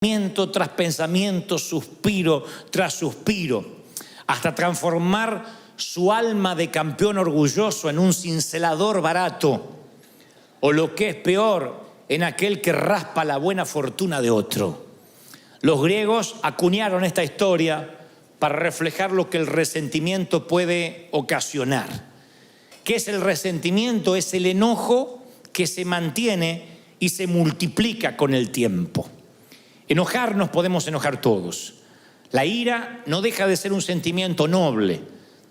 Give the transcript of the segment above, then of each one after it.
Pensamiento tras pensamiento, suspiro tras suspiro, hasta transformar su alma de campeón orgulloso en un cincelador barato, o lo que es peor, en aquel que raspa la buena fortuna de otro. Los griegos acuñaron esta historia para reflejar lo que el resentimiento puede ocasionar. ¿Qué es el resentimiento? Es el enojo que se mantiene y se multiplica con el tiempo. Enojarnos podemos enojar todos. La ira no deja de ser un sentimiento noble.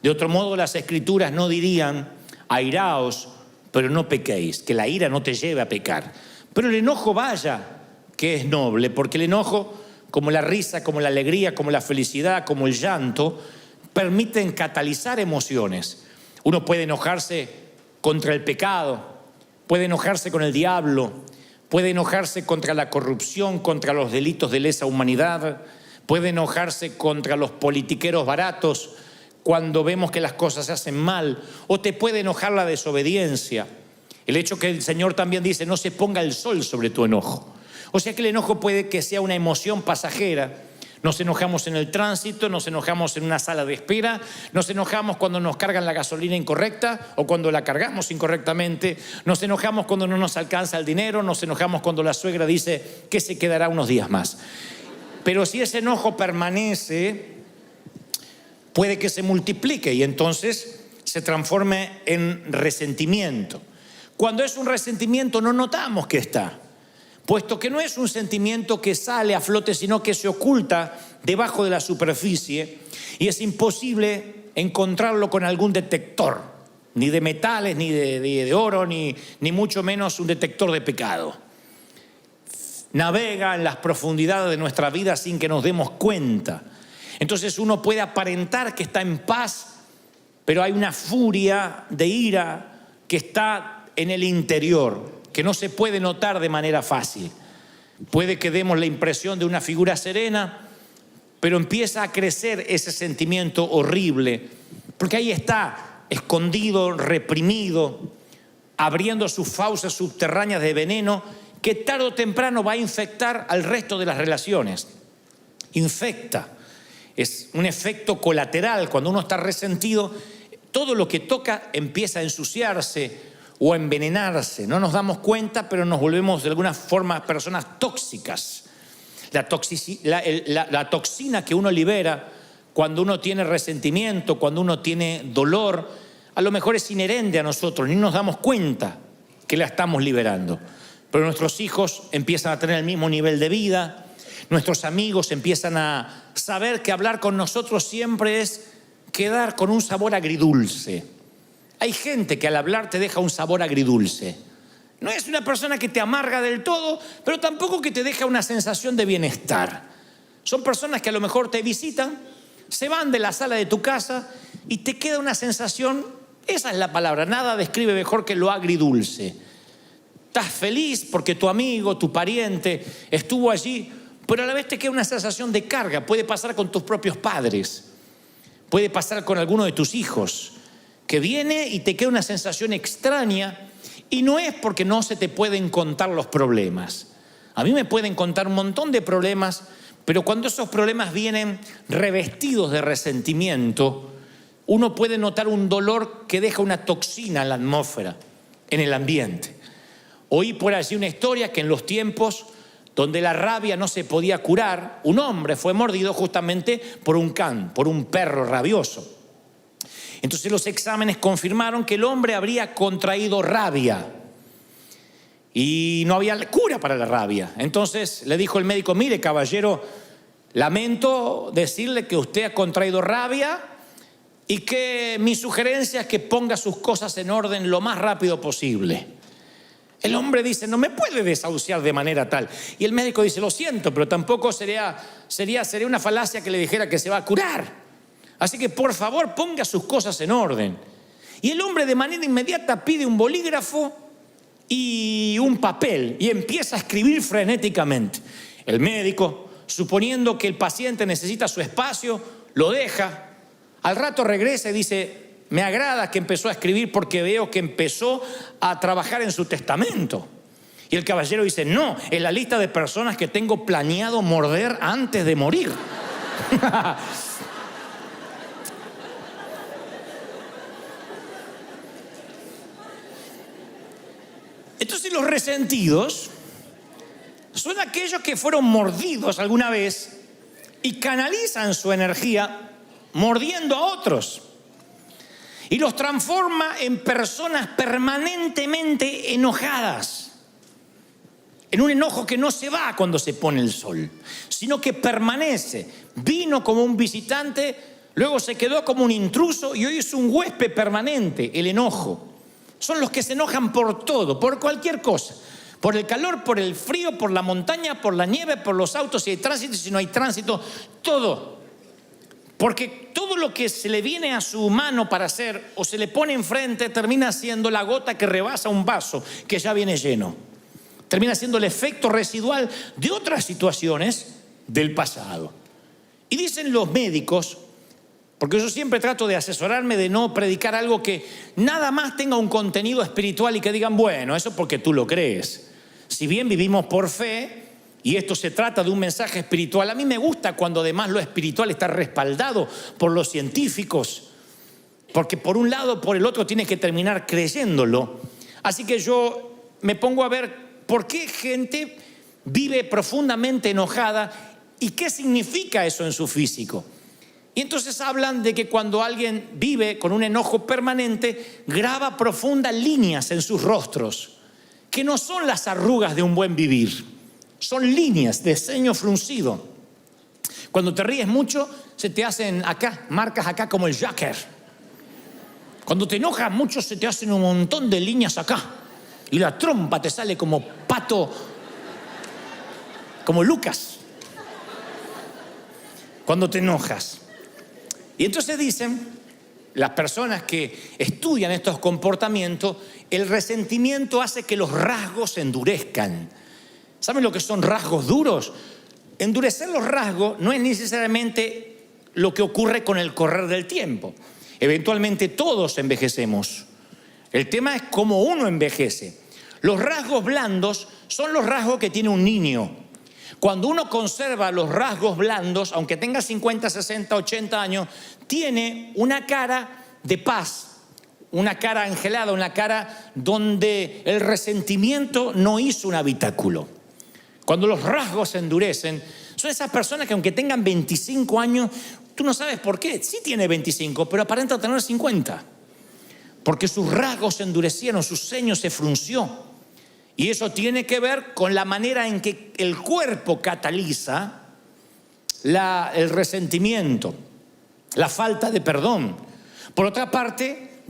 De otro modo, las Escrituras no dirían: airaos, pero no pequéis, que la ira no te lleve a pecar. Pero el enojo, vaya que es noble, porque el enojo, como la risa, como la alegría, como la felicidad, como el llanto, permiten catalizar emociones. Uno puede enojarse contra el pecado, puede enojarse con el diablo, puede enojarse contra la corrupción, contra los delitos de lesa humanidad, puede enojarse contra los politiqueros baratos cuando vemos que las cosas se hacen mal, o te puede enojar la desobediencia. El hecho que el Señor también dice: no se ponga el sol sobre tu enojo. O sea que el enojo puede que sea una emoción pasajera. Nos enojamos en el tránsito, nos enojamos en una sala de espera, nos enojamos cuando nos cargan la gasolina incorrecta o cuando la cargamos incorrectamente, nos enojamos cuando no nos alcanza el dinero, nos enojamos cuando la suegra dice que se quedará unos días más. Pero si ese enojo permanece, puede que se multiplique y entonces se transforme en resentimiento. Cuando es un resentimiento no notamos que está, puesto que no es un sentimiento que sale a flote, sino que se oculta debajo de la superficie y es imposible encontrarlo con algún detector, ni de metales, ni de oro, ni mucho menos un detector de pecado. Navega en las profundidades de nuestra vida sin que nos demos cuenta. Entonces uno puede aparentar que está en paz, pero hay una furia de ira que está en el interior, que no se puede notar de manera fácil. Puede que demos la impresión de una figura serena, pero empieza a crecer ese sentimiento horrible, porque ahí está, escondido, reprimido, abriendo sus fauces subterráneas de veneno, que tarde o temprano va a infectar al resto de las relaciones. Infecta. Es un efecto colateral. Cuando uno está resentido, todo lo que toca empieza a ensuciarse o a envenenarse. No nos damos cuenta, pero nos volvemos de alguna forma personas tóxicas. La toxina que uno libera cuando uno tiene resentimiento, cuando uno tiene dolor, a lo mejor es inherente a nosotros, ni nos damos cuenta que la estamos liberando. Pero nuestros hijos empiezan a tener el mismo nivel de vida, nuestros amigos empiezan a saber que hablar con nosotros siempre es quedar con un sabor agridulce. Hay gente que al hablar te deja un sabor agridulce. No es una persona que te amarga del todo, pero tampoco que te deja una sensación de bienestar. Son personas que a lo mejor te visitan, se van de la sala de tu casa y te queda una sensación, esa es la palabra, nada describe mejor que lo agridulce. Estás feliz porque tu amigo, tu pariente estuvo allí, pero a la vez te queda una sensación de carga. Puede pasar con tus propios padres, puede pasar con alguno de tus hijos, que viene y te queda una sensación extraña, y no es porque no se te pueden contar los problemas. A mí me pueden contar un montón de problemas, pero cuando esos problemas vienen revestidos de resentimiento, uno puede notar un dolor que deja una toxina en la atmósfera, en el ambiente. Oí por allí una historia que en los tiempos donde la rabia no se podía curar, un hombre fue mordido justamente por un can, por un perro rabioso. Entonces los exámenes confirmaron que el hombre habría contraído rabia y no había cura para la rabia. Entonces le dijo el médico: mire, caballero, lamento decirle que usted ha contraído rabia y que mi sugerencia es que ponga sus cosas en orden lo más rápido posible. El hombre dice: no me puede desahuciar de manera tal. Y el médico dice: lo siento, pero tampoco sería una falacia que le dijera que se va a curar. Así que por favor ponga sus cosas en orden. Y el hombre de manera inmediata pide un bolígrafo y un papel y empieza a escribir frenéticamente. El médico, suponiendo que el paciente necesita su espacio, lo deja. Al rato regresa y dice: me agrada que empezó a escribir porque veo que empezó a trabajar en su testamento. Y el caballero dice, no, es la lista de personas que tengo planeado morder antes de morir. Entonces los resentidos son aquellos que fueron mordidos alguna vez y canalizan su energía mordiendo a otros. Y los transforma en personas permanentemente enojadas. En un enojo que no se va cuando se pone el sol, sino que permanece. Vino como un visitante, luego se quedó como un intruso y hoy es un huésped permanente, el enojo. Son los que se enojan por todo, por cualquier cosa. Por el calor, por el frío, por la montaña, por la nieve, por los autos, si hay tránsito, si no hay tránsito, todo. Porque todo lo que se le viene a su mano para hacer o se le pone enfrente termina siendo la gota que rebasa un vaso que ya viene lleno. Termina siendo el efecto residual de otras situaciones del pasado. Y dicen los médicos, porque yo siempre trato de asesorarme de no predicar algo que nada más tenga un contenido espiritual y que digan, bueno, eso porque tú lo crees. Si bien vivimos por fe y esto se trata de un mensaje espiritual, a mí me gusta cuando además lo espiritual está respaldado por los científicos, porque por un lado o por el otro tienes que terminar creyéndolo. Así que yo me pongo a ver por qué gente vive profundamente enojada y qué significa eso en su físico. Y entonces hablan de que cuando alguien vive con un enojo permanente, graba profundas líneas en sus rostros, que no son las arrugas de un buen vivir, son líneas de ceño fruncido. Cuando te ríes mucho, se te hacen acá, marcas acá como el Joker. Cuando te enojas mucho, se te hacen un montón de líneas acá. Y la trompa te sale como pato, como Lucas, cuando te enojas. Y entonces dicen, las personas que estudian estos comportamientos, el resentimiento hace que los rasgos se endurezcan. ¿Saben lo que son rasgos duros? Endurecer los rasgos no es necesariamente lo que ocurre con el correr del tiempo. Eventualmente todos envejecemos. El tema es cómo uno envejece. Los rasgos blandos son los rasgos que tiene un niño. Cuando uno conserva los rasgos blandos, aunque tenga 50, 60, 80 años, tiene una cara de paz, una cara angelada, una cara donde el resentimiento no hizo un habitáculo. Cuando los rasgos se endurecen, son esas personas que aunque tengan 25 años, tú no sabes por qué. Sí tiene 25, pero aparenta tener 50. Porque sus rasgos se endurecieron, su ceño se frunció. Y eso tiene que ver con la manera en que el cuerpo cataliza el resentimiento, la falta de perdón. Por otra parte,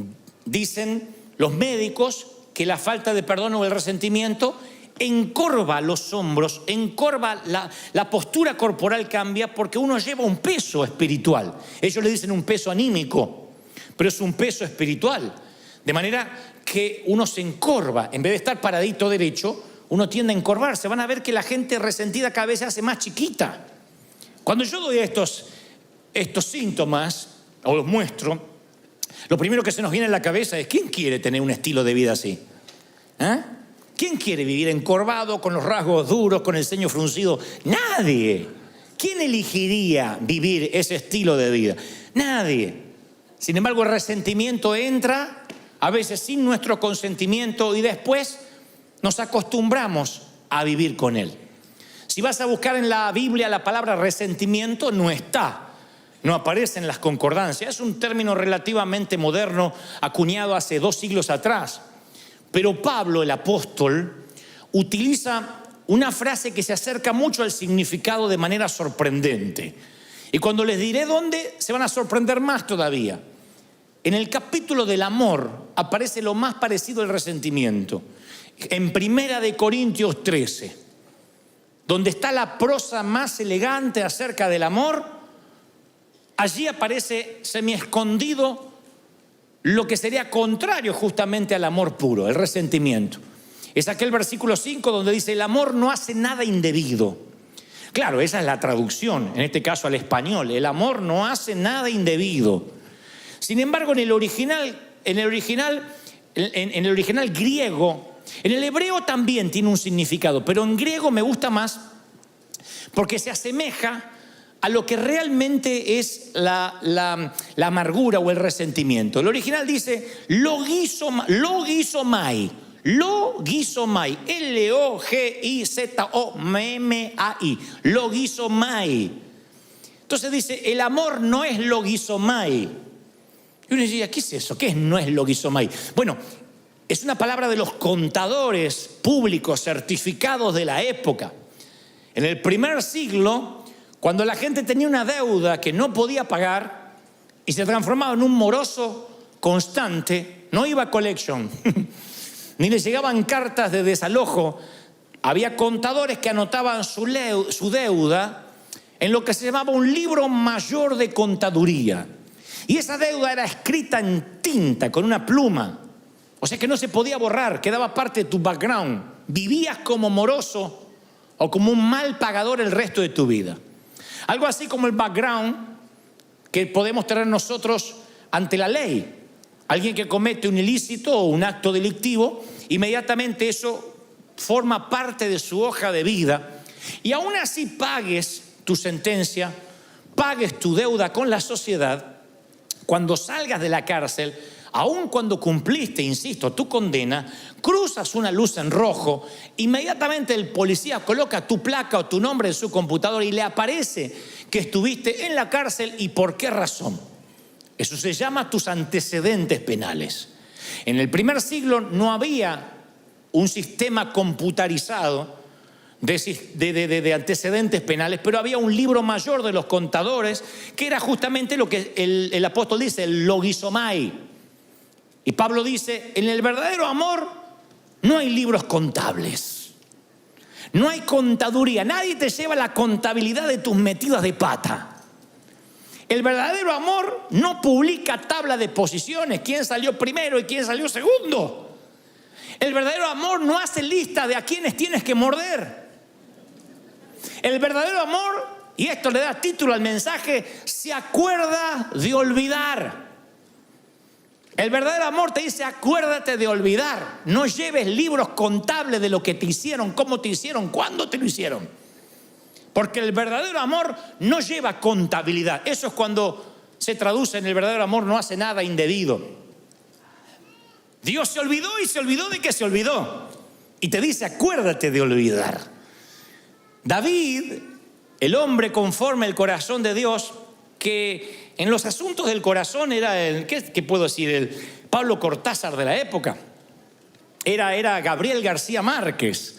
dicen los médicos que la falta de perdón o el resentimiento encorva los hombros, encorva la postura corporal cambia porque uno lleva un peso espiritual. Ellos le dicen un peso anímico, pero es un peso espiritual. De manera que uno se encorva, en vez de estar paradito derecho, uno tiende a encorvarse. Van a ver que la gente resentida cada vez se hace más chiquita. Cuando yo doy estos síntomas, o los muestro, lo primero que se nos viene a la cabeza es ¿quién quiere tener un estilo de vida así? ¿Eh? ¿Quién quiere vivir encorvado, con los rasgos duros, con el ceño fruncido? Nadie. ¿Quién elegiría vivir ese estilo de vida? Nadie. Sin embargo, el resentimiento entra a veces sin nuestro consentimiento y después nos acostumbramos a vivir con él. Si vas a buscar en la Biblia la palabra resentimiento, no está, no aparece en las concordancias. Es un término relativamente moderno, acuñado hace 2 siglos atrás. Pero Pablo, el apóstol, utiliza una frase que se acerca mucho al significado de manera sorprendente. Y cuando les diré dónde, se van a sorprender más todavía. En el capítulo del amor aparece lo más parecido al resentimiento. En 1 Corintios 13, donde está la prosa más elegante acerca del amor, allí aparece semi-escondido lo que sería contrario justamente al amor puro, el resentimiento. Es aquel versículo 5 donde dice, el amor no hace nada indebido. Claro, esa es la traducción, en este caso al español. El amor no hace nada indebido. Sin embargo, en el original griego, En el hebreo también tiene un significado, pero en griego me gusta más porque se asemeja a lo que realmente es la amargura o el resentimiento. El original dice logizomai, Logizomai, logizomai. Entonces dice, el amor no es logizomai. Y uno dice, ¿qué es eso? ¿Qué no es logizomai? Bueno, es una palabra de los contadores públicos certificados de la época. En el primer siglo, cuando la gente tenía una deuda que no podía pagar y se transformaba en un moroso constante, no iba a collection, ni le llegaban cartas de desalojo. Había contadores que anotaban su deuda en lo que se llamaba un libro mayor de contaduría. Y esa deuda era escrita en tinta, con una pluma. O sea que no se podía borrar, quedaba parte de tu background. Vivías como moroso o como un mal pagador el resto de tu vida. Algo así como el background que podemos tener nosotros ante la ley. Alguien que comete un ilícito o un acto delictivo, inmediatamente eso forma parte de su hoja de vida. Y aún así pagues tu sentencia, pagues tu deuda con la sociedad, cuando salgas de la cárcel, aun cuando cumpliste, insisto, tu condena, cruzas una luz en rojo, inmediatamente el policía coloca tu placa o tu nombre en su computadora y le aparece que estuviste en la cárcel y por qué razón. Eso se llama tus antecedentes penales. En el primer siglo no había un sistema computarizado de antecedentes penales, pero había un libro mayor de los contadores que era justamente lo que el apóstol dice, el logizomai. Y Pablo dice, en el verdadero amor no hay libros contables, no hay contaduría, nadie te lleva la contabilidad de tus metidas de pata. El verdadero amor no publica tabla de posiciones, quién salió primero y quién salió segundo. El verdadero amor no hace lista de a quienes tienes que morder. El verdadero amor, y esto le da título al mensaje, se acuerda de olvidar. El verdadero amor te dice, acuérdate de olvidar. No lleves libros contables de lo que te hicieron, cómo te hicieron, cuándo te lo hicieron. Porque el verdadero amor no lleva contabilidad. Eso es cuando se traduce en el verdadero amor, no hace nada indebido. Dios se olvidó y se olvidó de que se olvidó. Y te dice, acuérdate de olvidar. David, el hombre conforme al corazón de Dios, que en los asuntos del corazón era ¿qué puedo decir? El Pablo Cortázar de la época. Era Gabriel García Márquez.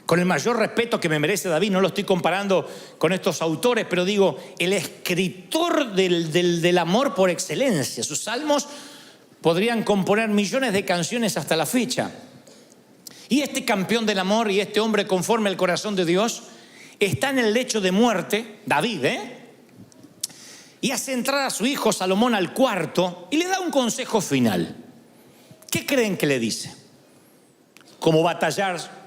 Con el mayor respeto que me merece David, no lo estoy comparando con estos autores, pero digo, el escritor del amor por excelencia. Sus salmos podrían componer millones de canciones hasta la fecha. Y este campeón del amor y este hombre conforme al corazón de Dios está en el lecho de muerte, David, y hace entrar a su hijo Salomón al cuarto y le da un consejo final. ¿Qué creen que le dice? ¿Cómo batallar?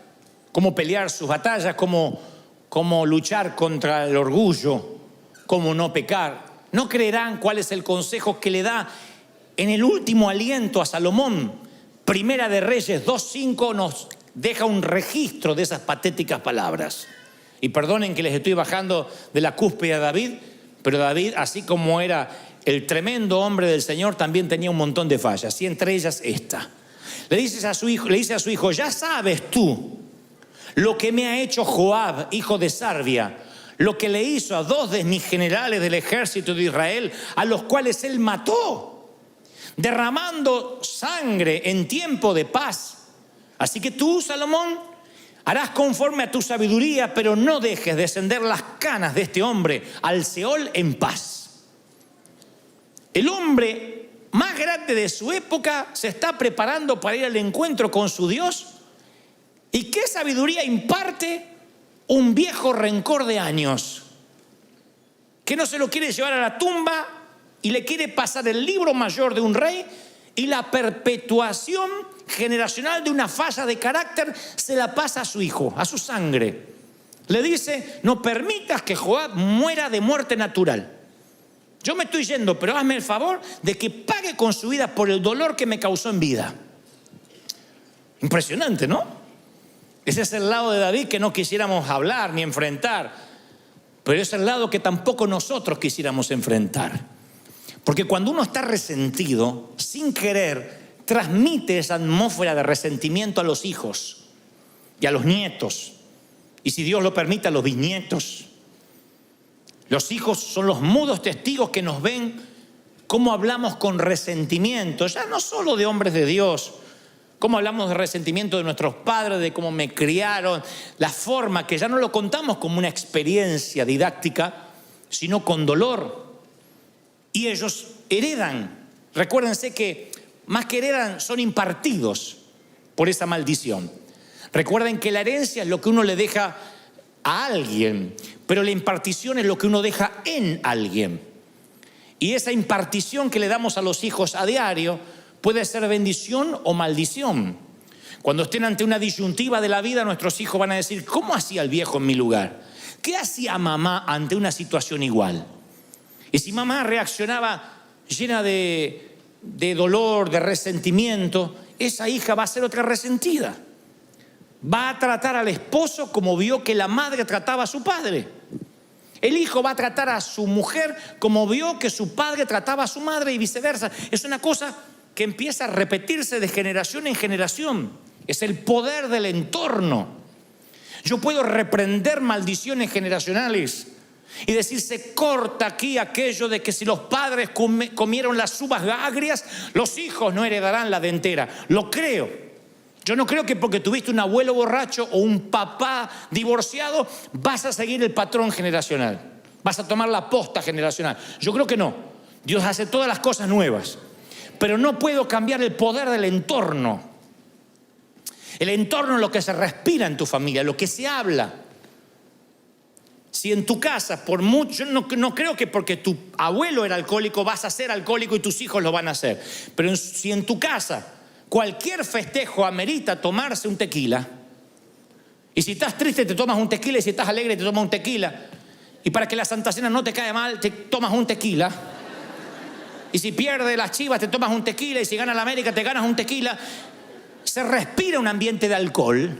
¿Cómo pelear sus batallas? ¿Cómo luchar contra el orgullo? ¿Cómo no pecar? No creerán cuál es el consejo que le da en el último aliento a Salomón. Primera de Reyes 2:5 nos deja un registro de esas patéticas palabras. Y perdonen que les estoy bajando de la cúspide a David, pero David, así como era el tremendo hombre del Señor, también tenía un montón de fallas, y entre ellas esta. Le dice a su hijo, ya sabes tú lo que me ha hecho Joab, hijo de Sarvia, lo que le hizo a 2 de mis generales del ejército de Israel, a los cuales él mató, derramando sangre en tiempo de paz. Así que tú, Salomón, harás conforme a tu sabiduría, pero no dejes descender las canas de este hombre al Seol en paz. El hombre más grande de su época se está preparando para ir al encuentro con su Dios. ¿Y qué sabiduría imparte un viejo rencor de años? Que no se lo quiere llevar a la tumba y le quiere pasar el libro mayor de un rey, y la perpetuación generacional de una falla de carácter se la pasa a su hijo, a su sangre. Le dice, no permitas que Joab muera de muerte natural. Yo me estoy yendo, pero hazme el favor de que pague con su vida por el dolor que me causó en vida. Impresionante, ¿no? Ese es el lado de David que no quisiéramos hablar ni enfrentar, pero es el lado que tampoco nosotros quisiéramos enfrentar. Porque cuando uno está resentido, sin querer, transmite esa atmósfera de resentimiento a los hijos y a los nietos, y si Dios lo permite, a los bisnietos. Los hijos son los mudos testigos que nos ven cómo hablamos con resentimiento, ya no solo de hombres de Dios, cómo hablamos de resentimiento de nuestros padres, de cómo me criaron, la forma que ya no lo contamos como una experiencia didáctica, sino con dolor. Y ellos heredan. Recuérdense que más que heredan, son impartidos por esa maldición. Recuerden que la herencia es lo que uno le deja a alguien, pero la impartición es lo que uno deja en alguien. Y esa impartición que le damos a los hijos a diario puede ser bendición o maldición. Cuando estén ante una disyuntiva de la vida, nuestros hijos van a decir: ¿cómo hacía el viejo en mi lugar? ¿Qué hacía mamá ante una situación igual? Y si mamá reaccionaba llena de dolor, de resentimiento, esa hija va a ser otra resentida. Va a tratar al esposo como vio que la madre trataba a su padre. El hijo va a tratar a su mujer como vio que su padre trataba a su madre y viceversa. Es una cosa que empieza a repetirse de generación en generación. Es el poder del entorno. Yo puedo reprender maldiciones generacionales y decir: se corta aquí aquello de que si los padres comieron las uvas agrias, los hijos no heredarán la dentera. Lo creo. Yo no creo que porque tuviste un abuelo borracho o un papá divorciado vas a seguir el patrón generacional, vas a tomar la posta generacional. Yo creo que no. Dios hace todas las cosas nuevas, pero no puedo cambiar el poder del entorno. El entorno es lo que se respira en tu familia, lo que se habla. Si en tu casa, por mucho, no creo que porque tu abuelo era alcohólico vas a ser alcohólico y tus hijos lo van a hacer, pero si en tu casa cualquier festejo amerita tomarse un tequila, y si estás triste te tomas un tequila, y si estás alegre te tomas un tequila, y para que la Santa Cena no te caiga mal te tomas un tequila, y si pierde las Chivas te tomas un tequila, y si gana la América te ganas un tequila. Se respira un ambiente de alcohol,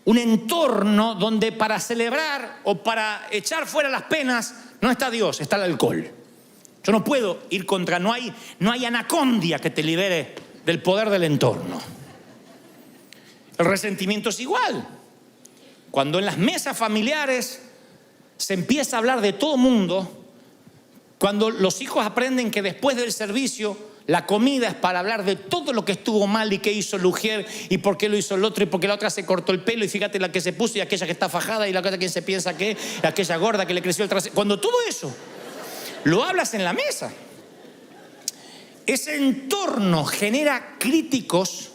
un entorno donde para celebrar o para echar fuera las penas no está Dios, está el alcohol. Yo no puedo ir contra, no hay anacondia que te libere del poder del entorno. El resentimiento es igual. Cuando en las mesas familiares se empieza a hablar de todo mundo, cuando los hijos aprenden que después del servicio la comida es para hablar de todo lo que estuvo mal y qué hizo el ujier y por qué lo hizo el otro y por qué la otra se cortó el pelo y fíjate la que se puso y aquella que está fajada y la cosa que se piensa que es, aquella gorda que le creció el trasero. Cuando todo eso lo hablas en la mesa, ese entorno genera críticos,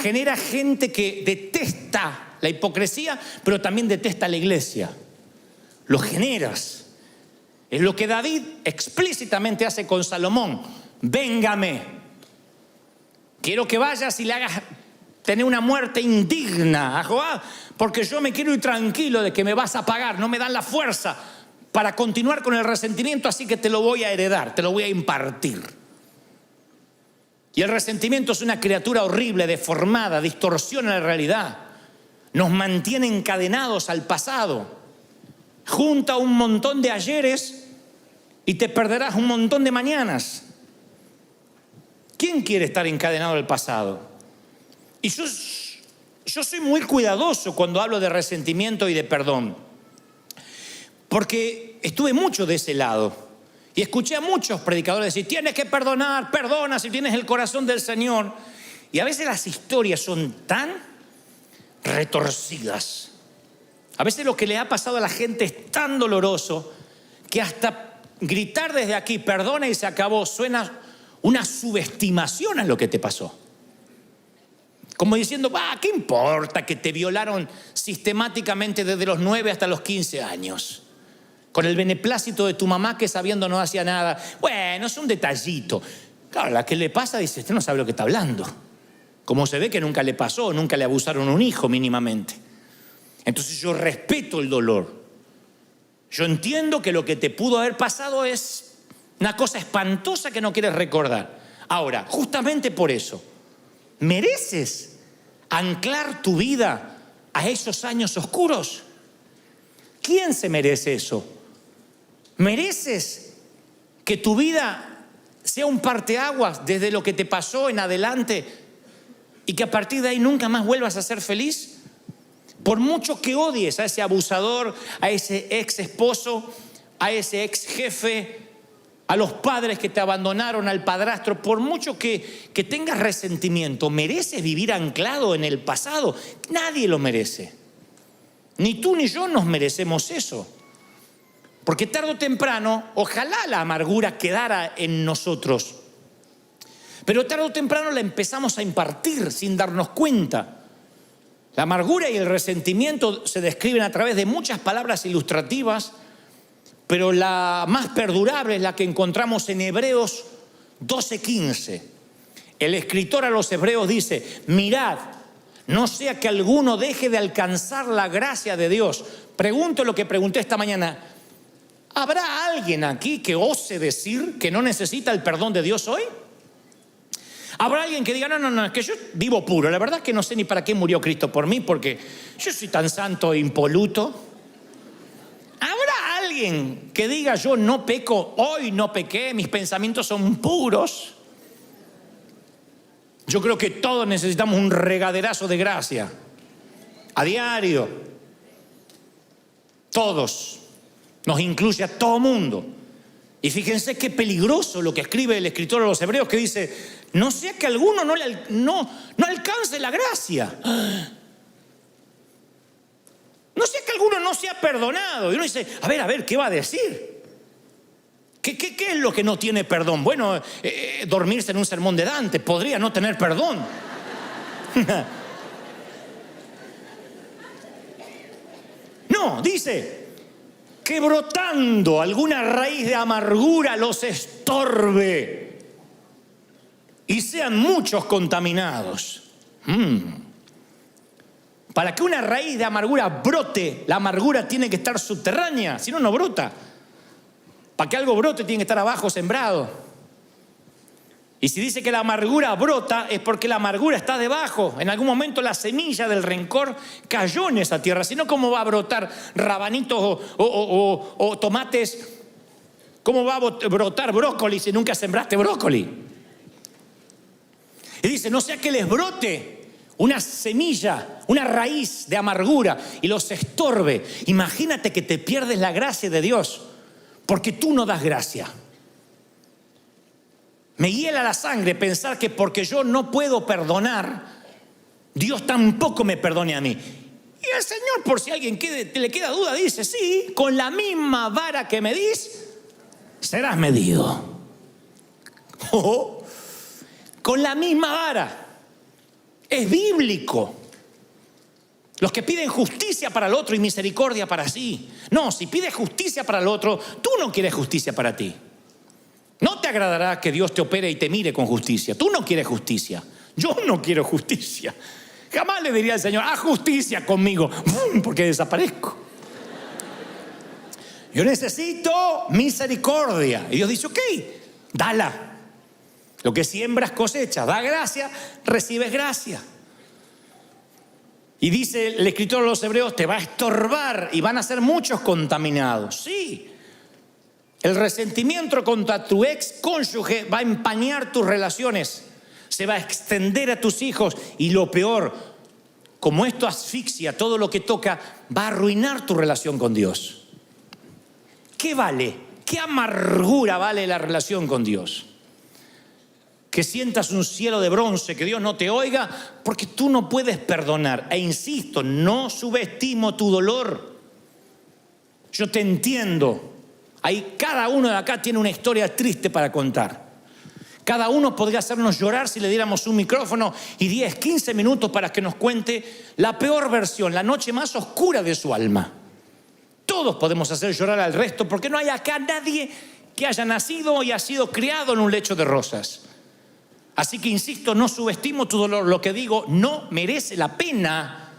genera gente que detesta la hipocresía, pero también detesta la iglesia. Lo generas. Es lo que David explícitamente hace con Salomón. Véngame. Quiero que vayas y le hagas tener una muerte indigna a Joab, porque yo me quiero ir tranquilo de que me vas a pagar. No me dan la fuerza para continuar con el resentimiento, así que te lo voy a heredar, te lo voy a impartir. Y el resentimiento es una criatura horrible, deformada, distorsiona la realidad. Nos mantiene encadenados al pasado. Junta un montón de ayeres y te perderás un montón de mañanas. ¿Quién quiere estar encadenado al pasado? Y yo soy muy cuidadoso cuando hablo de resentimiento y de perdón, porque estuve mucho de ese lado. Y escuché a muchos predicadores decir: tienes que perdonar, perdona si tienes el corazón del Señor. Y a veces las historias son tan retorcidas. A veces lo que le ha pasado a la gente es tan doloroso que hasta gritar desde aquí, perdona y se acabó, suena una subestimación a lo que te pasó. Como diciendo: ¿qué importa que te violaron sistemáticamente desde los 9 hasta los 15 años? Con el beneplácito de tu mamá que sabiendo no hacía nada. Bueno, es un detallito. Claro, la que le pasa dice: usted no sabe lo que está hablando. Como se ve que nunca le pasó, nunca le abusaron a un hijo mínimamente. Entonces yo respeto el dolor. Yo entiendo que lo que te pudo haber pasado es una cosa espantosa que no quieres recordar. Ahora, justamente por eso, ¿Mereces anclar tu vida a esos años oscuros? ¿Quién se merece eso? ¿Mereces que tu vida sea un parteaguas desde lo que te pasó en adelante y que a partir de ahí nunca más vuelvas a ser feliz? Por mucho que odies a ese abusador, a ese ex esposo, a ese ex jefe, a los padres que te abandonaron, al padrastro, por mucho que tengas resentimiento, ¿mereces vivir anclado en el pasado? Nadie lo merece. Ni tú ni yo nos merecemos eso. Porque tarde o temprano, ojalá la amargura quedara en nosotros, pero tarde o temprano la empezamos a impartir sin darnos cuenta. La amargura y el resentimiento se describen a través de muchas palabras ilustrativas, pero la más perdurable es la que encontramos en Hebreos 12:15. El escritor a los hebreos dice: mirad, no sea que alguno deje de alcanzar la gracia de Dios. Pregunto lo que pregunté esta mañana: ¿habrá alguien aquí que ose decir que no necesita el perdón de Dios hoy? ¿Habrá alguien que diga, no, es que yo vivo puro, la verdad es que no sé ni para qué murió Cristo por mí, porque yo soy tan santo e impoluto? ¿Habrá alguien que diga, yo no peco, hoy no pequé, mis pensamientos son puros? Yo creo que todos necesitamos un regaderazo de gracia a diario. Todos. Nos incluye a todo mundo. Y fíjense qué peligroso lo que escribe el escritor a los hebreos, que dice: no sea que alguno no alcance la gracia. No sea que alguno no sea perdonado. Y uno dice, a ver, ¿qué va a decir? ¿Qué es lo que no tiene perdón? Bueno, dormirse en un sermón de Dante podría no tener perdón. No, dice que brotando alguna raíz de amargura los estorbe y sean muchos contaminados. Para que una raíz de amargura brote, la amargura tiene que estar subterránea, si no, no brota. Para que algo brote tiene que estar abajo sembrado. Y si dice que la amargura brota, es porque la amargura está debajo. En algún momento la semilla del rencor cayó en esa tierra. Si no, ¿cómo va a brotar rabanitos o tomates? ¿Cómo va a brotar brócoli si nunca sembraste brócoli? Y dice, no sea que les brote una semilla, una raíz de amargura y los estorbe. Imagínate que te pierdes la gracia de Dios porque tú no das gracia. Me hiela la sangre pensar que porque yo no puedo perdonar, Dios tampoco me perdone a mí. Y el Señor, por si a alguien le queda duda, dice, sí, con la misma vara que medís, serás medido. Con la misma vara. Es bíblico. Los que piden justicia para el otro y misericordia para sí. No, si pides justicia para el otro, tú no quieres justicia para ti. No te agradará que Dios te opere y te mire con justicia. Tú no quieres justicia. Yo no quiero justicia. Jamás le diría al Señor, haz justicia conmigo, porque desaparezco. Yo necesito misericordia. Y Dios dice, ok, dala. Lo que siembras cosecha. Da gracia, recibes gracia. Y dice el escritor de los hebreos, te va a estorbar y van a ser muchos contaminados. Sí. El resentimiento contra tu ex cónyuge va a empañar tus relaciones, se va a extender a tus hijos y lo peor, como esto asfixia todo lo que toca, va a arruinar tu relación con Dios. ¿Qué vale? ¿Qué amargura vale la relación con Dios? Que sientas un cielo de bronce, que Dios no te oiga porque tú no puedes perdonar. E insisto, no subestimo tu dolor. Yo te entiendo. Ahí cada uno de acá tiene una historia triste para contar. Cada uno podría hacernos llorar si le diéramos un micrófono y 10, 15 minutos para que nos cuente la peor versión, la noche más oscura de su alma. Todos podemos hacer llorar al resto porque no hay acá nadie que haya nacido y ha sido criado en un lecho de rosas. Así que insisto, no subestimo tu dolor. Lo que digo, no merece la pena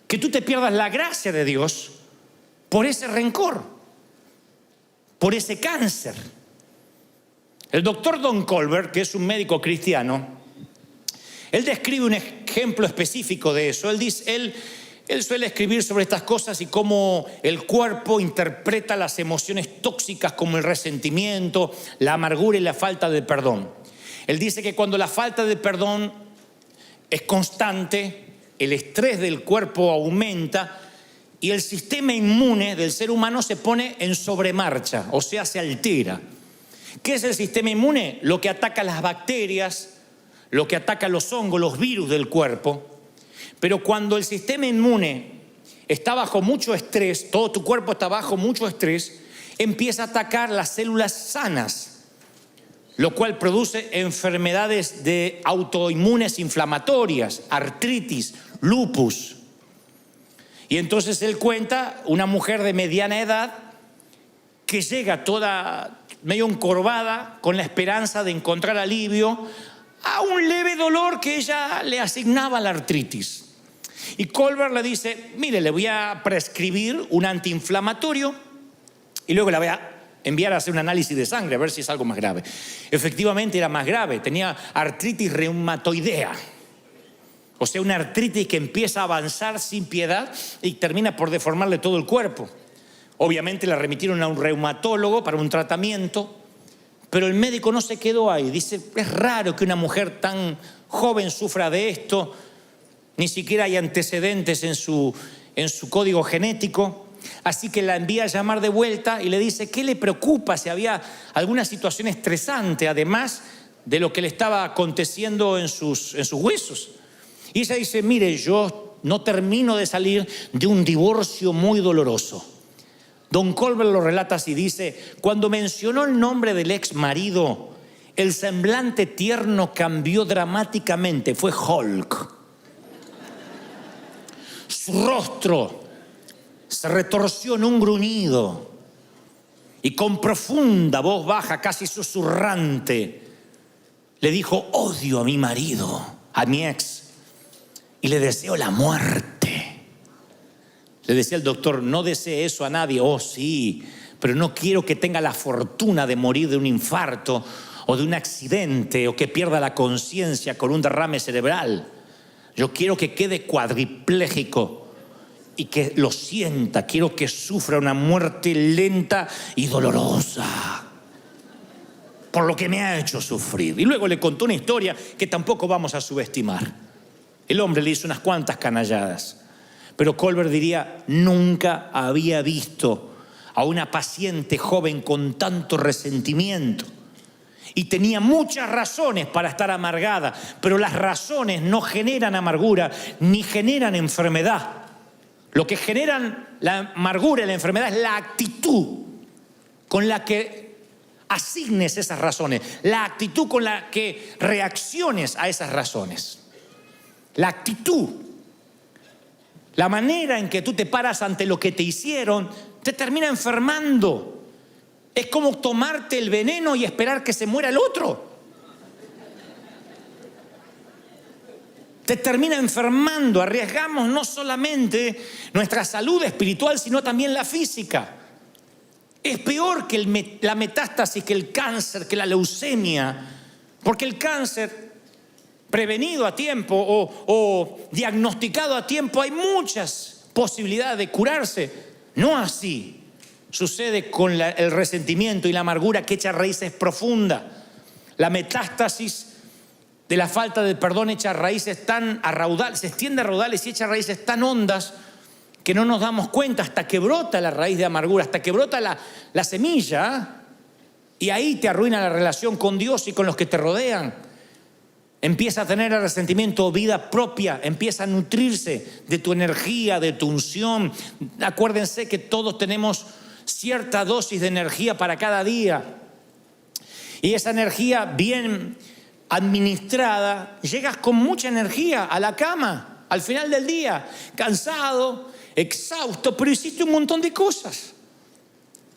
que tú te pierdas la gracia de Dios por ese rencor, por ese cáncer. El doctor Don Colbert, que es un médico cristiano, Él describe un ejemplo específico de eso. Él suele escribir sobre estas cosas y cómo el cuerpo interpreta las emociones tóxicas como el resentimiento, la amargura y la falta de perdón. Él dice que cuando la falta de perdón es constante, el estrés del cuerpo aumenta y el sistema inmune del ser humano se pone en sobremarcha, o sea, se altera. ¿Qué es el sistema inmune? Lo que ataca las bacterias, lo que ataca los hongos, los virus del cuerpo. Pero cuando el sistema inmune está bajo mucho estrés, todo tu cuerpo está bajo mucho estrés, empieza a atacar las células sanas, lo cual produce enfermedades de autoinmunes inflamatorias, artritis, lupus. Y entonces él cuenta una mujer de mediana edad que llega toda medio encorvada con la esperanza de encontrar alivio a un leve dolor que ella le asignaba a la artritis. Y Colbert le dice, mire, le voy a prescribir un antiinflamatorio y luego la voy a enviar a hacer un análisis de sangre a ver si es algo más grave. Efectivamente era más grave, tenía artritis reumatoidea. O sea, una artritis que empieza a avanzar sin piedad y termina por deformarle todo el cuerpo. Obviamente la remitieron a un reumatólogo para un tratamiento, pero el médico no se quedó ahí. Dice, es raro que una mujer tan joven sufra de esto, ni siquiera hay antecedentes en su código genético. Así que la envía a llamar de vuelta y le dice, ¿qué le preocupa? Si había alguna situación estresante, además de lo que le estaba aconteciendo en sus huesos. Y ella dice, mire, yo no termino de salir de un divorcio muy doloroso. Don Colbert lo relata así, dice, cuando mencionó el nombre del ex marido, el semblante tierno cambió dramáticamente, fue Hulk. Su rostro se retorció en un gruñido y con profunda voz baja, casi susurrante, le dijo, odio a mi marido, a mi ex, y le deseo la muerte. Le decía el doctor, no desee eso a nadie. Oh, sí, pero no quiero que tenga la fortuna de morir de un infarto o de un accidente o que pierda la conciencia con un derrame cerebral. Yo quiero que quede cuadripléjico y que lo sienta. Quiero que sufra una muerte lenta y dolorosa por lo que me ha hecho sufrir. Y luego le contó una historia que tampoco vamos a subestimar. El hombre le hizo unas cuantas canalladas, pero Colbert diría, nunca había visto a una paciente joven con tanto resentimiento. Y tenía muchas razones para estar amargada, pero las razones no generan amargura ni generan enfermedad. Lo que generan la amargura y la enfermedad es la actitud con la que asignes esas razones, la actitud con la que reacciones a esas razones. La actitud, la manera en que tú te paras ante lo que te hicieron, te termina enfermando. Es como tomarte el veneno y esperar que se muera el otro. Te termina enfermando. Arriesgamos no solamente nuestra salud espiritual, sino también la física. Es peor que la metástasis, que el cáncer, que la leucemia, porque el cáncer prevenido a tiempo o diagnosticado a tiempo, hay muchas posibilidades de curarse. No así sucede con el resentimiento y la amargura que echa raíces profundas. La metástasis de la falta de perdón echa raíces tan a raudales, se extiende a raudales y echa raíces tan hondas que no nos damos cuenta hasta que brota la raíz de amargura, hasta que brota la semilla, y ahí te arruina la relación con Dios y con los que te rodean. Empieza a tener el resentimiento vida propia, empieza a nutrirse de tu energía, de tu unción. Acuérdense que todos tenemos cierta dosis de energía para cada día. Y esa energía bien administrada, llegas con mucha energía a la cama, al final del día, cansado, exhausto, pero hiciste un montón de cosas.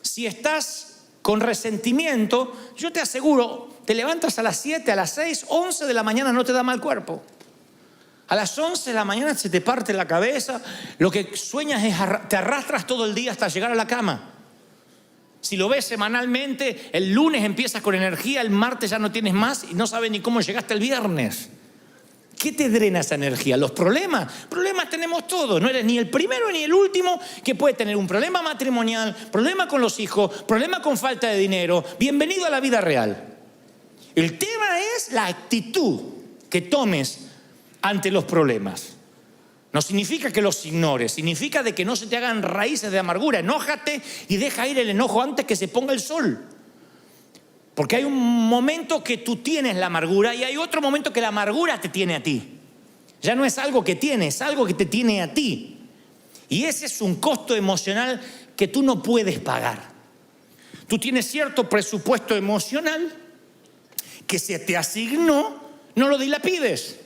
Si estás con resentimiento, yo te aseguro, te levantas a las 7, a las 6, 11 de la mañana no te da mal cuerpo. A las 11 de la mañana se te parte la cabeza, lo que sueñas es, te arrastras todo el día hasta llegar a la cama. Si lo ves semanalmente, el lunes empiezas con energía, el martes ya no tienes más y no sabes ni cómo llegaste el viernes. ¿Qué te drena esa energía? ¿Los problemas? Problemas tenemos todos. No eres ni el primero ni el último que puede tener un problema matrimonial, problema con los hijos, problema con falta de dinero. Bienvenido a la vida real. El tema es la actitud que tomes ante los problemas. No significa que los ignores, significa de que no se te hagan raíces de amargura. Enójate y deja ir el enojo antes que se ponga el sol. Porque hay un momento que tú tienes la amargura y hay otro momento que la amargura te tiene a ti. Ya no es algo que tienes, es algo que te tiene a ti. Y ese es un costo emocional que tú no puedes pagar. Tú tienes cierto presupuesto emocional que se te asignó, no lo dilapides.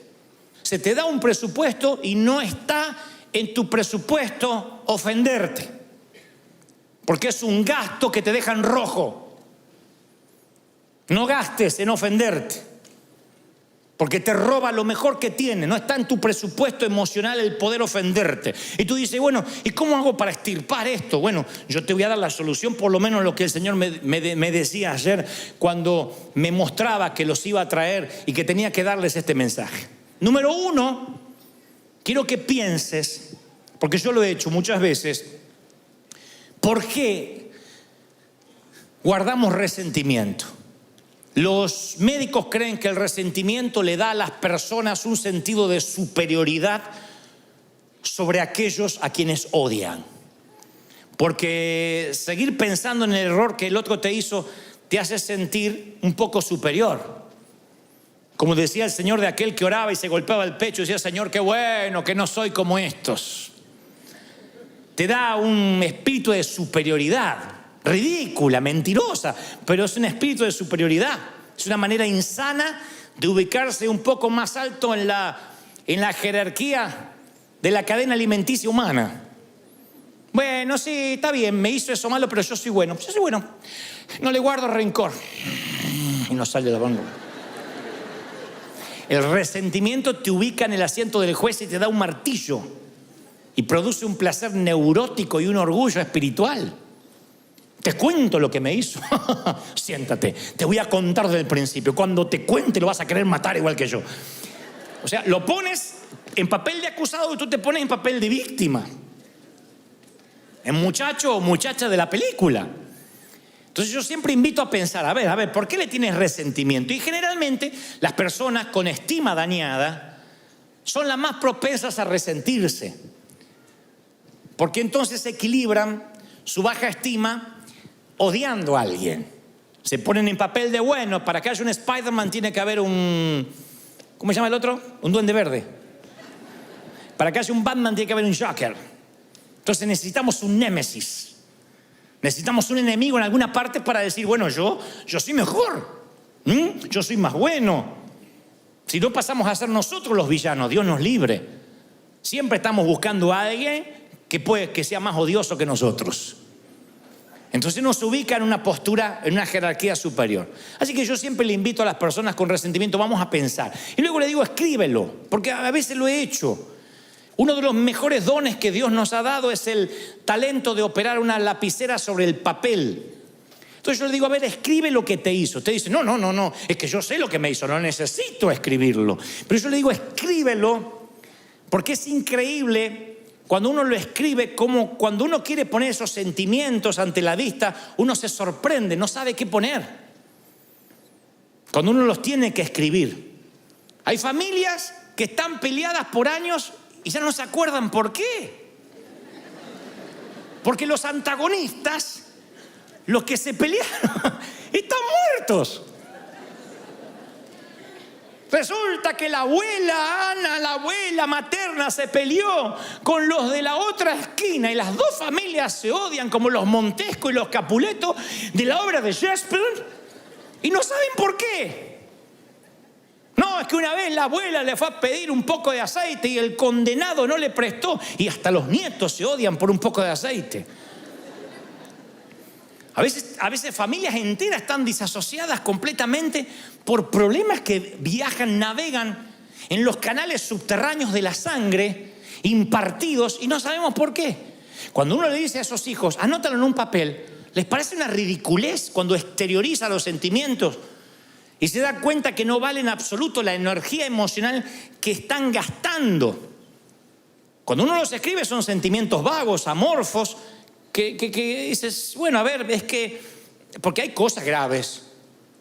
Se te da un presupuesto y no está en tu presupuesto ofenderte. Porque es un gasto que te deja en rojo. No gastes en ofenderte, porque te roba lo mejor que tiene. No está en tu presupuesto emocional el poder ofenderte. Y tú dices, bueno, ¿y cómo hago para extirpar esto? Bueno, yo te voy a dar la solución, por lo menos lo que el Señor me decía ayer cuando me mostraba que los iba a traer y que tenía que darles este mensaje. Número uno, quiero que pienses, porque yo lo he hecho muchas veces, ¿por qué guardamos resentimiento? Los médicos creen que el resentimiento le da a las personas un sentido de superioridad sobre aquellos a quienes odian. Porque seguir pensando en el error que el otro te hizo te hace sentir un poco superior. Como decía el Señor de aquel que oraba y se golpeaba el pecho y decía, Señor, qué bueno que no soy como estos. Te da un espíritu de superioridad. Ridícula, mentirosa, pero es un espíritu de superioridad. Es una manera insana de ubicarse un poco más alto en la jerarquía de la cadena alimenticia humana. Bueno, sí, está bien, me hizo eso malo, pero yo soy bueno. Yo soy bueno, no le guardo rencor. Y no sale la boca. El resentimiento te ubica en el asiento del juez y te da un martillo. Y produce un placer neurótico y un orgullo espiritual. Te cuento lo que me hizo. Siéntate, te voy a contar desde el principio. Cuando te cuente lo vas a querer matar igual que yo. O sea, lo pones en papel de acusado y tú te pones en papel de víctima. En muchacho o muchacha de la película. Entonces yo siempre invito a pensar, a ver, ¿por qué le tienes resentimiento? Y generalmente las personas con estima dañada son las más propensas a resentirse. Porque entonces equilibran su baja estima odiando a alguien. Se ponen en papel de bueno. Para que haya un Spider-Man tiene que haber un... ¿Cómo se llama el otro? Un duende verde. Para que haya un Batman tiene que haber un Joker. Entonces necesitamos un némesis. Necesitamos un enemigo en alguna parte para decir, bueno, yo soy mejor. Yo soy más bueno. Si no pasamos a ser nosotros los villanos, Dios nos libre. Siempre estamos buscando a alguien que sea más odioso que nosotros. Entonces nos ubica en una postura, en una jerarquía superior. Así que yo siempre le invito a las personas con resentimiento, vamos a pensar. Y luego le digo, escríbelo, porque a veces lo he hecho. Uno de los mejores dones que Dios nos ha dado es el talento de operar una lapicera sobre el papel. Entonces yo le digo, a ver, escribe lo que te hizo. Te dice, no, es que yo sé lo que me hizo, no necesito escribirlo. Pero yo le digo, escríbelo, porque es increíble. Cuando uno lo escribe, como cuando uno quiere poner esos sentimientos ante la vista, uno se sorprende, no sabe qué poner. Cuando uno los tiene que escribir. Hay familias que están peleadas por años y ya no se acuerdan por qué. Porque los antagonistas, los que se pelearon, están muertos. Resulta que la abuela Ana, la abuela materna, se peleó con los de la otra esquina y las dos familias se odian como los Montesco y los Capuleto de la obra de Shakespeare y no saben por qué. No, es que una vez la abuela le fue a pedir un poco de aceite y el condenado no le prestó y hasta los nietos se odian por un poco de aceite. A veces familias enteras están disasociadas completamente por problemas que viajan, navegan en los canales subterráneos de la sangre, impartidos, y no sabemos por qué. Cuando uno le dice a esos hijos, anótalo en un papel, les parece una ridiculez cuando exterioriza los sentimientos. Y se da cuenta que no vale en absoluto la energía emocional que están gastando. Cuando uno los escribe son sentimientos vagos, amorfos, que dices, bueno, a ver, es que, porque hay cosas graves,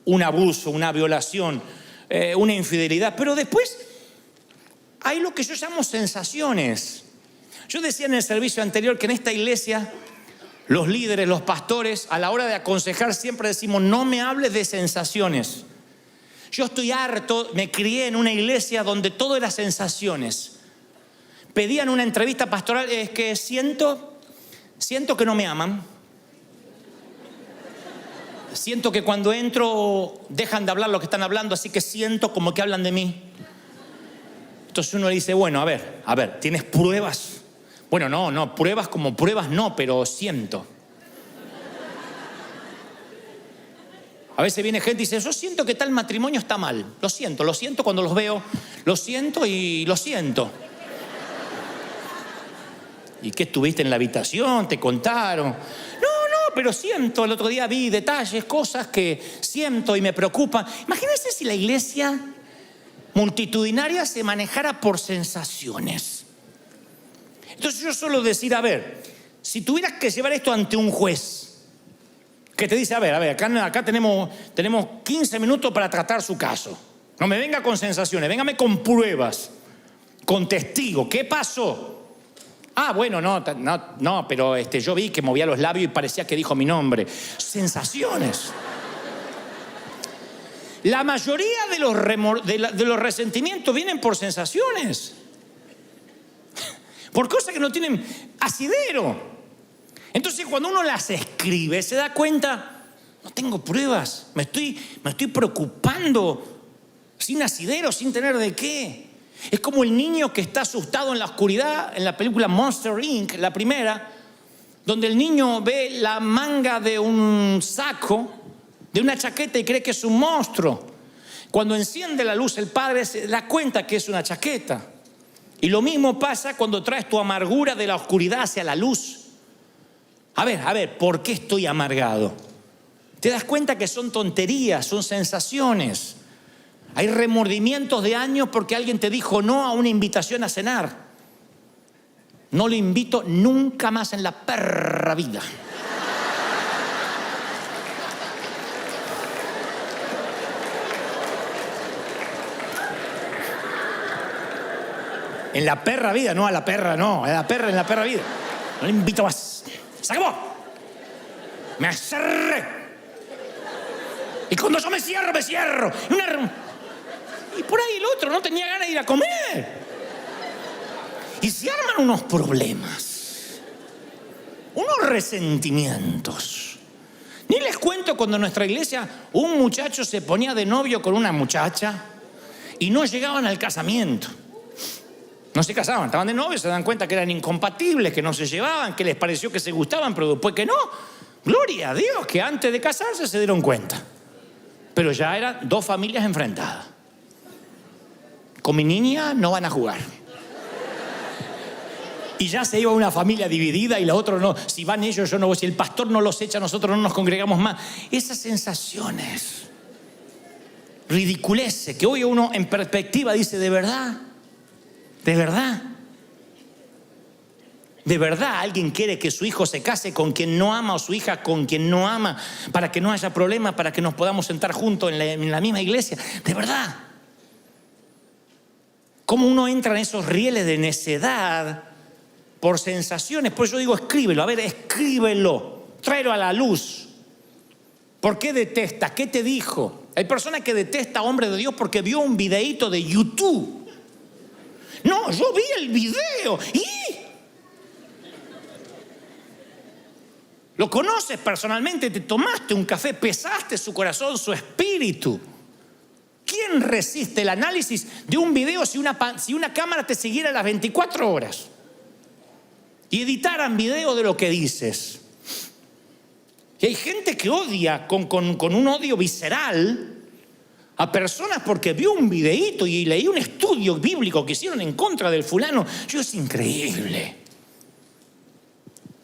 un abuso, una violación, una infidelidad, pero después hay lo que yo llamo sensaciones. Yo decía en el servicio anterior que en esta iglesia los líderes, los pastores, a la hora de aconsejar siempre decimos, no me hables de sensaciones. Yo estoy harto, me crié en una iglesia donde todo era sensaciones. Pedían una entrevista pastoral, es que siento que no me aman. Siento que cuando entro dejan de hablar lo que están hablando, así que siento como que hablan de mí. Entonces uno dice, bueno, a ver, ¿tienes pruebas? Bueno, no, pruebas como pruebas no, pero siento. A veces viene gente y dice, yo siento que tal matrimonio está mal. Lo siento cuando los veo, lo siento y lo siento. ¿Y qué estuviste en la habitación? ¿Te contaron? No, pero siento. El otro día vi detalles, cosas que siento y me preocupan. Imagínense si la iglesia multitudinaria se manejara por sensaciones. Entonces yo suelo decir, a ver, si tuvieras que llevar esto ante un juez, que te dice, a ver, acá tenemos 15 minutos para tratar su caso. No me venga con sensaciones, véngame con pruebas, con testigos. ¿Qué pasó? Bueno, no, pero yo vi que movía los labios y parecía que dijo mi nombre. Sensaciones. La mayoría de los resentimientos vienen por sensaciones. Por cosas que no tienen asidero. Entonces cuando uno las escribe se da cuenta, no tengo pruebas, me estoy preocupando sin asidero, sin tener de qué. Es como el niño que está asustado en la oscuridad en la película Monster Inc., la primera, donde el niño ve la manga de un saco, de una chaqueta y cree que es un monstruo. Cuando enciende la luz el padre se da cuenta que es una chaqueta. Y lo mismo pasa cuando traes tu amargura de la oscuridad hacia la luz. A ver, ¿por qué estoy amargado? Te das cuenta que son tonterías, son sensaciones. Hay remordimientos de años porque alguien te dijo no a una invitación a cenar. No lo invito nunca más en la perra vida. En la perra vida, no a la perra, no. A la perra en la perra vida. No le invito más. ¡Se acabó! Me cerré. Y cuando yo me cierro. Y por ahí el otro no tenía ganas de ir a comer. Y se arman unos problemas. Unos resentimientos. Ni les cuento cuando en nuestra iglesia un muchacho se ponía de novio con una muchacha y no llegaban al casamiento. No se casaban, estaban de novios, se dan cuenta que eran incompatibles, que no se llevaban, que les pareció que se gustaban, pero después que no. Gloria a Dios, que antes de casarse se dieron cuenta. Pero ya eran dos familias enfrentadas. Con mi niña no van a jugar. Y ya se iba una familia dividida y la otra no. Si van ellos, yo no voy. Si el pastor no los echa, nosotros no nos congregamos más. Esas sensaciones, ridiculeces, que hoy uno en perspectiva dice, ¿de verdad? ¿De verdad? ¿De verdad alguien quiere que su hijo se case con quien no ama o su hija con quien no ama para que no haya problema, para que nos podamos sentar juntos en la misma iglesia? ¿De verdad? ¿Cómo uno entra en esos rieles de necedad por sensaciones? Pues yo digo, escríbelo, escríbelo, tráelo a la luz. ¿Por qué detestas? ¿Qué te dijo? Hay personas que detestan a hombres de Dios porque vio un videíto de YouTube. No, yo vi el video y lo conoces personalmente, te tomaste un café, pesaste su corazón, su espíritu. ¿Quién resiste el análisis de un video si una cámara te siguiera las 24 horas y editaran video de lo que dices? Y hay gente que odia con un odio visceral a personas porque vio un videíto y leí un estudio bíblico que hicieron en contra del fulano. Es increíble.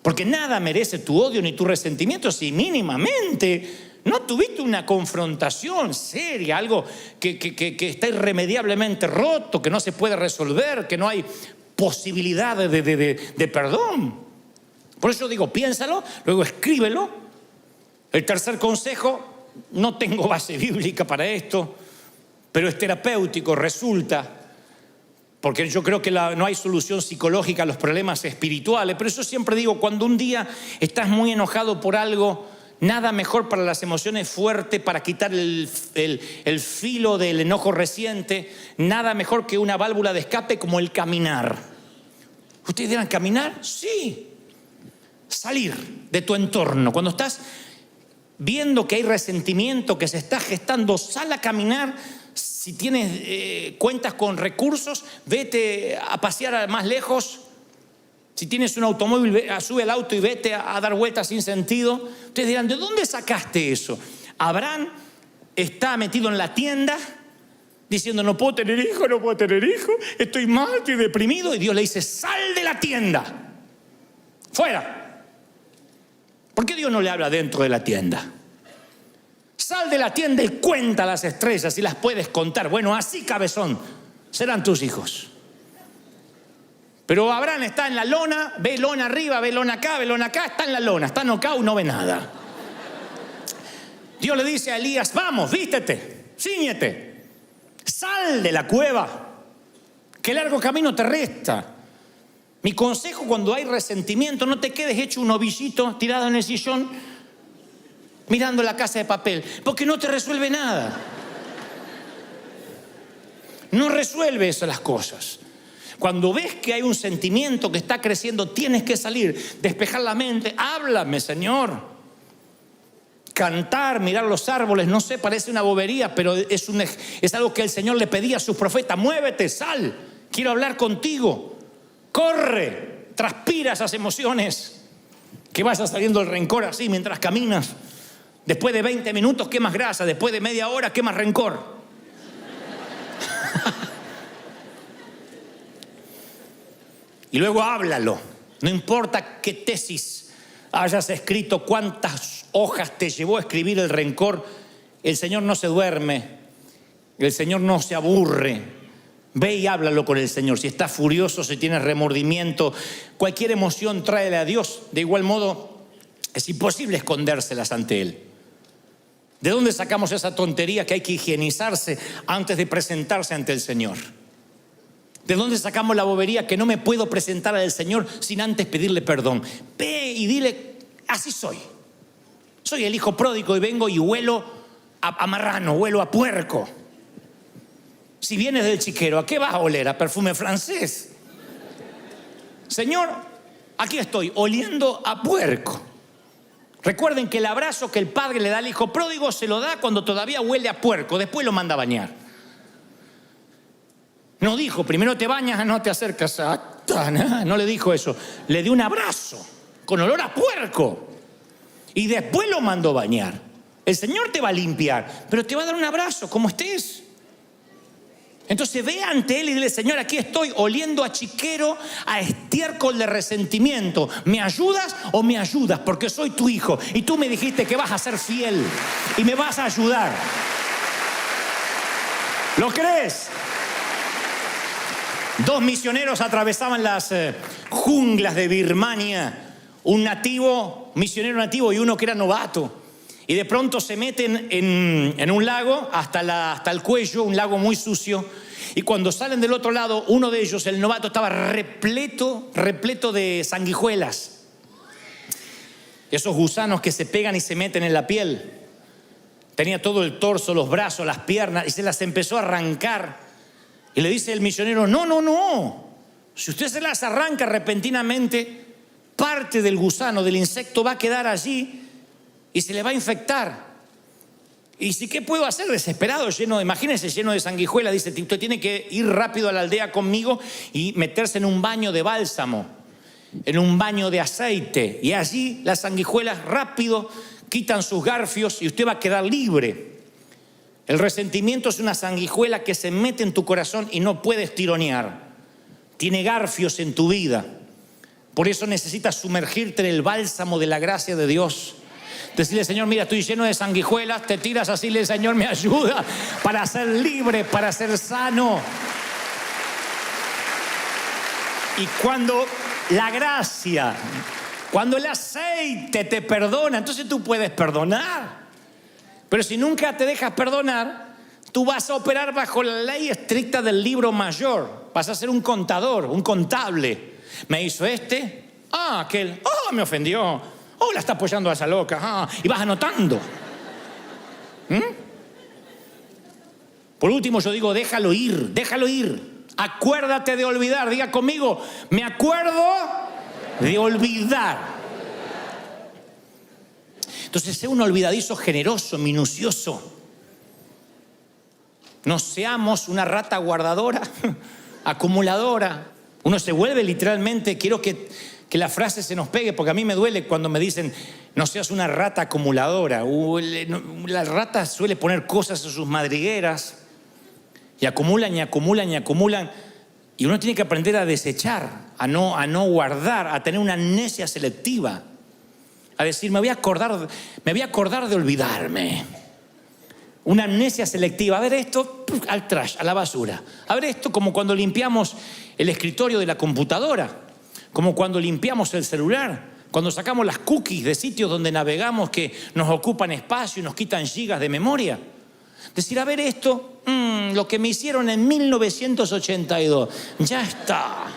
Porque nada merece tu odio ni tu resentimiento si mínimamente ¿No tuviste una confrontación seria, algo que está irremediablemente roto, que no se puede resolver, que no hay posibilidad de perdón? Por eso digo, piénsalo, luego escríbelo. El tercer consejo, no tengo base bíblica para esto, pero es terapéutico, resulta, porque yo creo que no hay solución psicológica a los problemas espirituales. Pero eso siempre digo, cuando un día estás muy enojado por algo, nada mejor para las emociones fuerte, para quitar el filo del enojo reciente, nada mejor que una válvula de escape como el caminar. ¿Ustedes dirán caminar? Sí. Salir de tu entorno. Cuando estás viendo que hay resentimiento, que se está gestando, sal a caminar. Si tienes cuentas con recursos, vete a pasear más lejos. Si tienes un automóvil, sube al auto y vete a dar vueltas sin sentido. Ustedes dirán, ¿de dónde sacaste eso? Abraham está metido en la tienda diciendo, no puedo tener hijo, estoy mal, estoy deprimido. Y Dios le dice, sal de la tienda, fuera. ¿Por qué Dios no le habla dentro de la tienda? Sal de la tienda y cuenta las estrellas y las puedes contar. Bueno, así, cabezón, serán tus hijos. Pero Abraham está en la lona, ve lona arriba, ve lona acá, está en la lona, está knockout, no ve nada. Dios le dice a Elías, vamos, vístete, cíñete, sal de la cueva, que largo camino te resta. Mi consejo cuando hay resentimiento, no te quedes hecho un ovillito tirado en el sillón mirando la Casa de Papel, porque no te resuelve nada. No resuelve eso las cosas. Cuando ves que hay un sentimiento que está creciendo, tienes que salir, despejar la mente. Háblame, Señor. Cantar, mirar los árboles, no sé, parece una bobería, pero es algo que el Señor le pedía a sus profetas. Muévete, sal, quiero hablar contigo. Corre, transpira esas emociones. Que vaya saliendo el rencor así mientras caminas. Después de 20 minutos quemas grasa, después de media hora quemas rencor. Y luego háblalo. No importa qué tesis hayas escrito, cuántas hojas te llevó a escribir el rencor, el Señor no se duerme, el Señor no se aburre. Ve y háblalo con el Señor. Si estás furioso, si tienes remordimiento, cualquier emoción tráele a Dios. De igual modo, es imposible escondérselas ante Él. ¿De dónde sacamos esa tontería que hay que higienizarse antes de presentarse ante el Señor? ¿De dónde sacamos la bobería que no me puedo presentar al Señor sin antes pedirle perdón? Ve y dile, así soy. Soy el hijo pródigo y vengo y huelo a marrano, huelo a puerco. Si vienes del chiquero, ¿a qué vas a oler? ¿A perfume francés? Señor, aquí estoy, oliendo a puerco. Recuerden que el abrazo que el padre le da al hijo pródigo se lo da cuando todavía huele a puerco, después lo manda a bañar. No dijo, primero te bañas, no te acercas a... No le dijo eso, le dio un abrazo con olor a puerco y después lo mandó a bañar. El Señor te va a limpiar, pero te va a dar un abrazo como estés. Entonces ve ante Él y dile, Señor, aquí estoy oliendo a chiquero, a estiércol de resentimiento. ¿Me ayudas o me ayudas? Porque soy tu hijo y tú me dijiste que vas a ser fiel y me vas a ayudar. ¿Lo crees? 2 misioneros atravesaban las junglas de Birmania. Un misionero nativo y uno que era novato. Y de pronto se meten en un lago hasta el cuello, un lago muy sucio. Y cuando salen del otro lado, uno de ellos, el novato, estaba repleto de sanguijuelas. Esos gusanos que se pegan y se meten en la piel. Tenía todo el torso, los brazos, las piernas, y se las empezó a arrancar. Y le dice el misionero, no. Si usted se las arranca repentinamente, parte del gusano, del insecto, va a quedar allí y se le va a infectar. Y si, ¿qué puedo hacer? Desesperado, imagínese, lleno de sanguijuelas. Dice, usted tiene que ir rápido a la aldea conmigo y meterse en un baño de bálsamo, en un baño de aceite. Y allí las sanguijuelas rápido quitan sus garfios y usted va a quedar libre. El resentimiento es una sanguijuela que se mete en tu corazón y no puedes tironear. Tiene garfios en tu vida. Por eso necesitas sumergirte en el bálsamo de la gracia de Dios Decirle, Señor, mira, estoy lleno de sanguijuelas. Te tiras así, le Señor, me ayuda para ser libre, para ser sano. Y cuando la gracia, cuando el aceite te perdona, entonces tú puedes perdonar. Pero si nunca te dejas perdonar, tú vas a operar bajo la ley estricta del libro mayor. Vas a ser un contador, un contable. Me hizo aquel, me ofendió. La está apoyando a esa loca. Y vas anotando. Por último yo digo, déjalo ir, déjalo ir. Acuérdate de olvidar. Diga conmigo, me acuerdo de olvidar. Entonces, sé un olvidadizo generoso, minucioso. No seamos una rata guardadora, acumuladora. Uno se vuelve literalmente, quiero que la frase se nos pegue, porque a mí me duele cuando me dicen, no seas una rata acumuladora. La rata suele poner cosas en sus madrigueras y acumulan y acumulan y acumulan. Y uno tiene que aprender a desechar, a no guardar, a tener una amnesia selectiva. A decir, me voy a acordar de olvidarme. Una amnesia selectiva. A ver esto, al trash, a la basura. A ver esto como cuando limpiamos el escritorio de la computadora. Como cuando limpiamos el celular. Cuando sacamos las cookies de sitios donde navegamos que nos ocupan espacio y nos quitan gigas de memoria. Decir, a ver esto, lo que me hicieron en 1982. Ya está.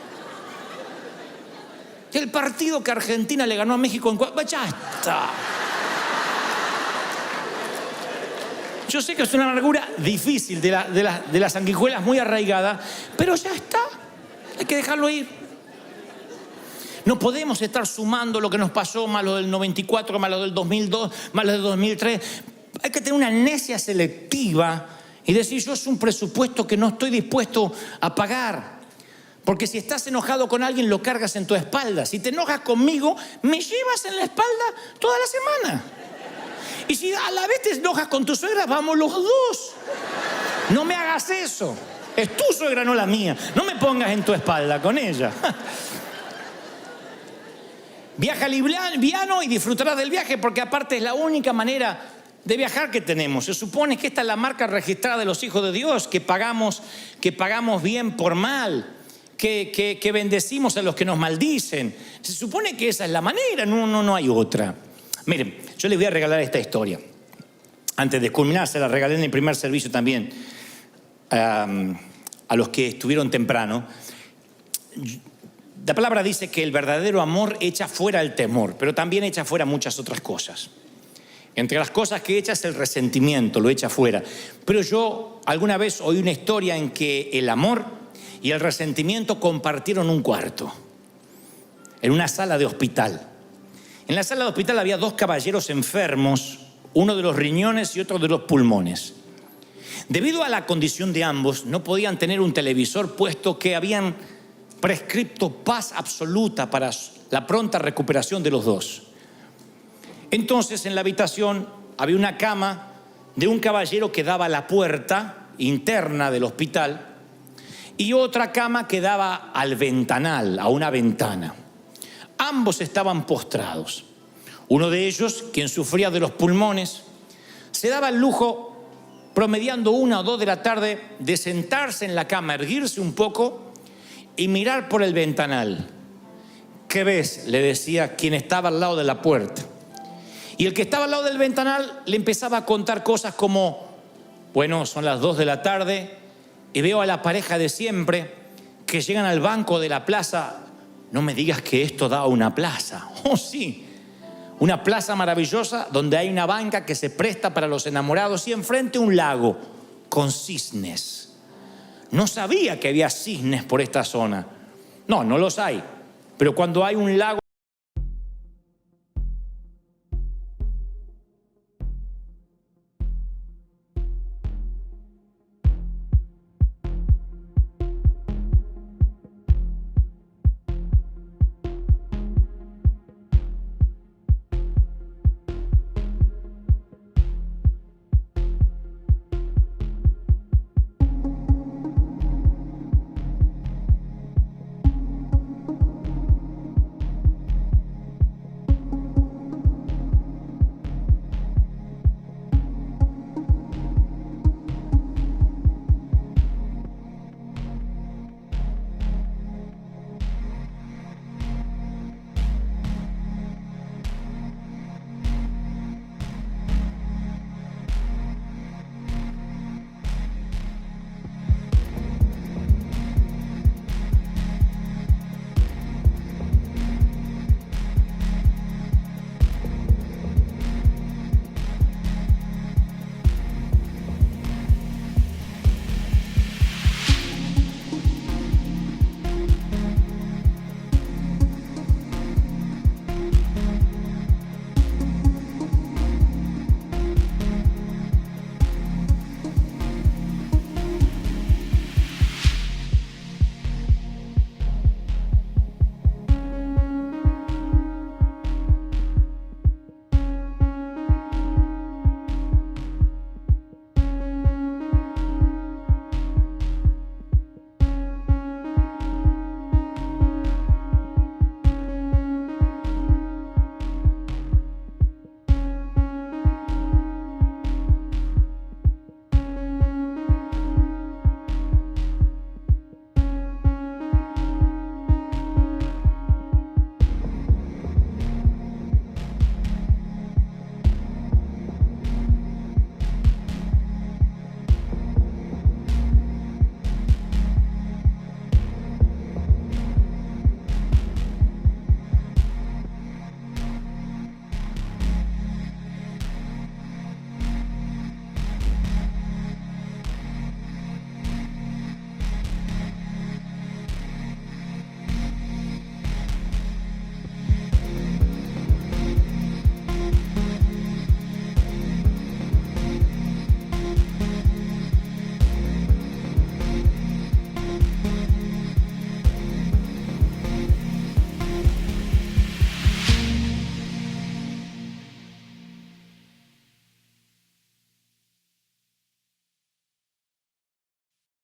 El partido que Argentina le ganó a México ya está. Yo sé que es una amargura difícil de las sanguijuelas muy arraigada, pero ya está. Hay que dejarlo ir. No podemos estar sumando lo que nos pasó, más lo del 94, más lo del 2002, más lo del 2003. Hay que tener una amnesia selectiva y decir, yo es un presupuesto que no estoy dispuesto a pagar. Porque si estás enojado con alguien, lo cargas en tu espalda. Si te enojas conmigo, me llevas en la espalda toda la semana. Y si a la vez te enojas con tu suegra, vamos los dos. No me hagas eso. Es tu suegra, no la mía. No me pongas en tu espalda con ella. Viaja liviano y disfrutarás del viaje, porque aparte es la única manera de viajar que tenemos. Se supone que esta es la marca registrada de los hijos de Dios, que pagamos bien por mal. Que bendecimos a los que nos maldicen. Se supone que esa es la manera, no hay otra. Miren, yo les voy a regalar esta historia. Antes de culminar, se la regalé en el primer servicio también a los que estuvieron temprano. La palabra dice que el verdadero amor echa fuera el temor, pero también echa fuera muchas otras cosas. Entre las cosas que echa es el resentimiento, lo echa fuera. Pero yo alguna vez oí una historia en que el amor y el resentimiento compartieron un cuarto, en una sala de hospital. En la sala de hospital había dos caballeros enfermos, uno de los riñones y otro de los pulmones. Debido a la condición de ambos, no podían tener un televisor, puesto que habían prescripto paz absoluta para la pronta recuperación de los dos. Entonces, en la habitación había una cama de un caballero que daba a la puerta interna del hospital, y otra cama que daba al ventanal, a una ventana. Ambos estaban postrados. Uno de ellos, quien sufría de los pulmones, se daba el lujo, promediando 1 o 2 de la tarde, de sentarse en la cama, erguirse un poco y mirar por el ventanal. ¿Qué ves?, le decía quien estaba al lado de la puerta. Y el que estaba al lado del ventanal le empezaba a contar cosas como, bueno, son las 2 de la tarde y veo a la pareja de siempre que llegan al banco de la plaza. No me digas que esto da a una plaza. Oh, sí, una plaza maravillosa donde hay una banca que se presta para los enamorados y enfrente un lago con cisnes. No sabía que había cisnes por esta zona. No los hay, pero cuando hay un lago